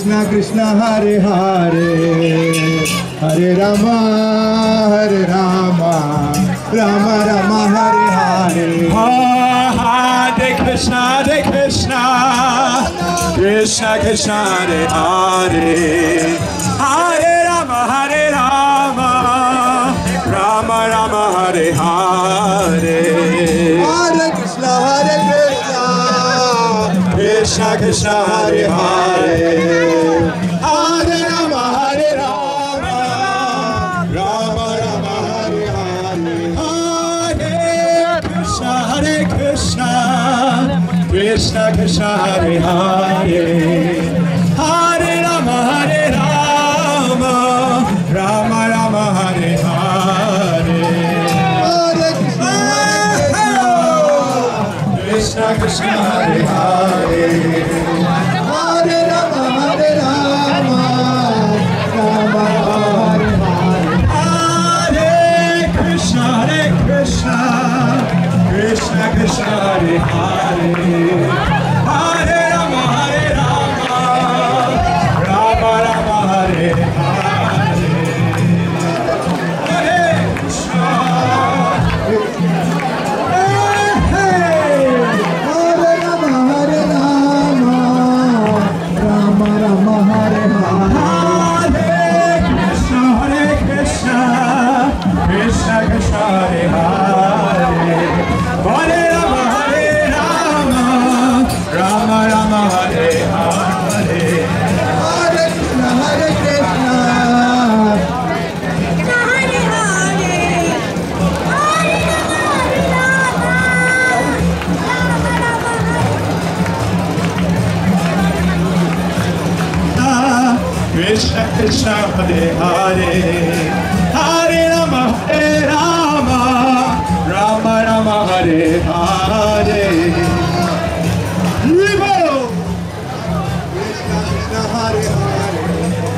Krishna Krishna Hare Hare Hare Rama Krishna Hare Hare Hare Rama Rama Rama Hare Hare Krishna Krishna Hare Hare Hare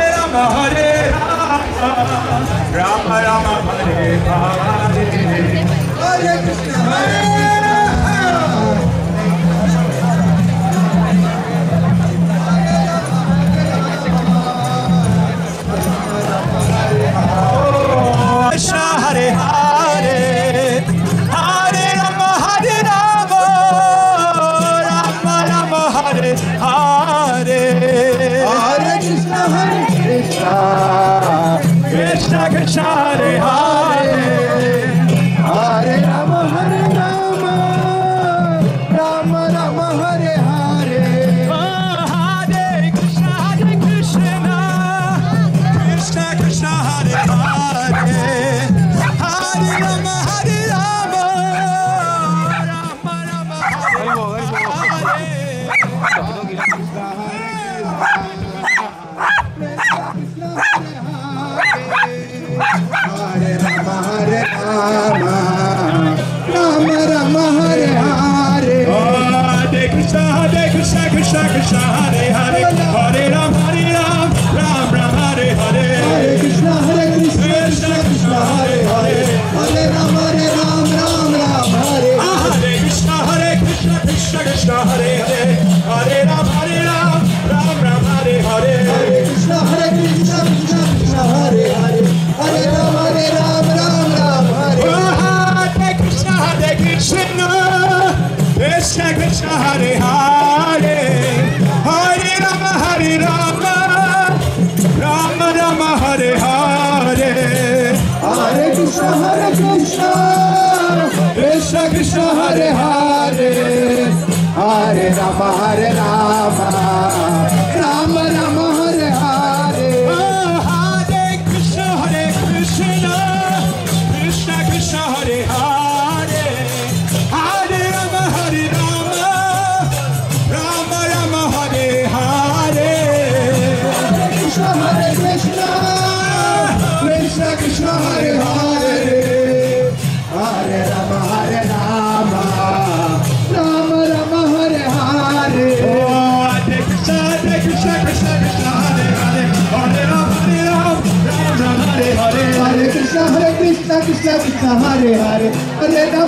Rama Rama Rama Hare Hare Hare Krishna Krishna Krishna Hare Hare Hare Rama Rama Rama Hare Hare Hare Krishna Hare Krishna Hare Hare Hare Rama Rama Rama Hare Hare Hare Krishna Krishna Krishna Hare Hare Hare Rama Rama Rama Hare Hare Hare Krishna Krishna Krishna Hare Hare Hare Rama Rama Rama Hare Rama Rama Hare Hare Hare Krishna Krishna Krishna Hare Hare Hare Ram Ram Hare Hare Hare Krishna Krishna Krishna Hare Hare Hare Ram Ram Hare Hare Krishna Krishna Krishna Hare Hare Hare Ram Ram Hare Hare Hare Krishna Krishna Krishna Hare Hare Hare Ram Ram Hare Hare Krishna Krishna Krishna Hare Hare Hare Rama Rama Rama Hare Hare Hare Krishna Krishna Krishna Hare Hare Hare Rama Rama Rama Hare Hare Hare Krishna Krishna Krishna Hare Hare Hare Rama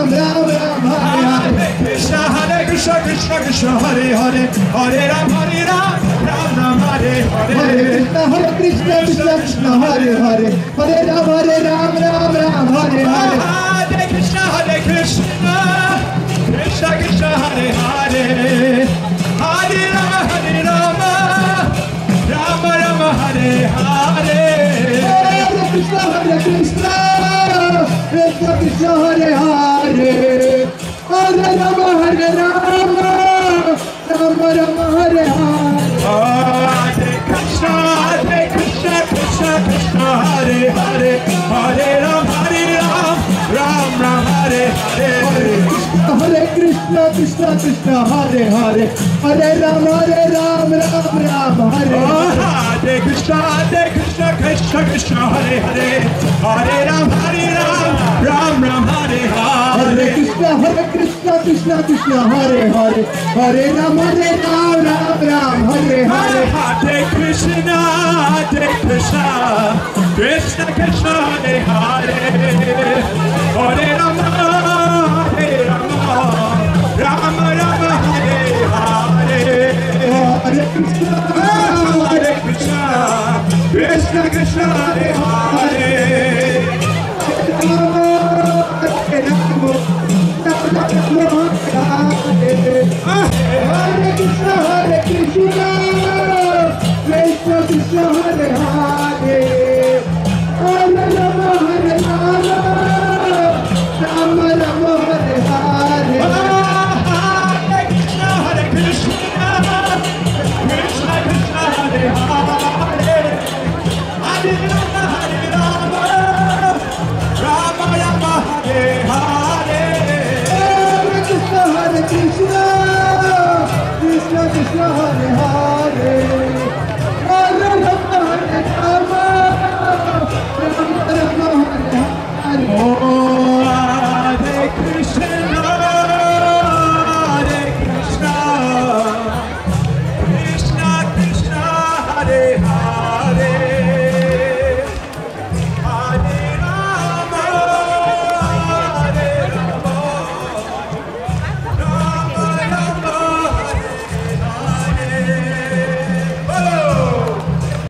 Rama Rama Hare Hare Krishna Krishna Hare Hare Hare Rama Rama Rama Hare Hare Hare Krishna Krishna Hare Hare Hare Rama Rama Hare Hare Hare Krishna Krishna Hare Hare Hare Rama Rama Hare Hare Krishna Krishna Hare Hare Hare Rama Rama Hare Hare Hare Krishna Krishna Hare Hare Hare Rama Rama Hare Hare Hare Krishna Krishna Hare Hare Hare Rama Rama Hare Hare Hare Krishna Krishna Hare Hare Hare Rama Rama Hare Hare Hare Krishna Krishna Hare Hare Hare Rama Rama Hare Hare Hare Krishna Krishna Hare Hare Hare Rama Rama Hare Hare Krishna Krishna Hare Hare Hare Rama Rama Hare Hare Krishna Krishna Hare Hare Hare Rama Rama Hare Hare Hare Krishna Krishna Hare Hare Hare Rama Rama Hare Hare Hare Krishna Krishna Hare Hare Hare Krishna Krishna Hare Hare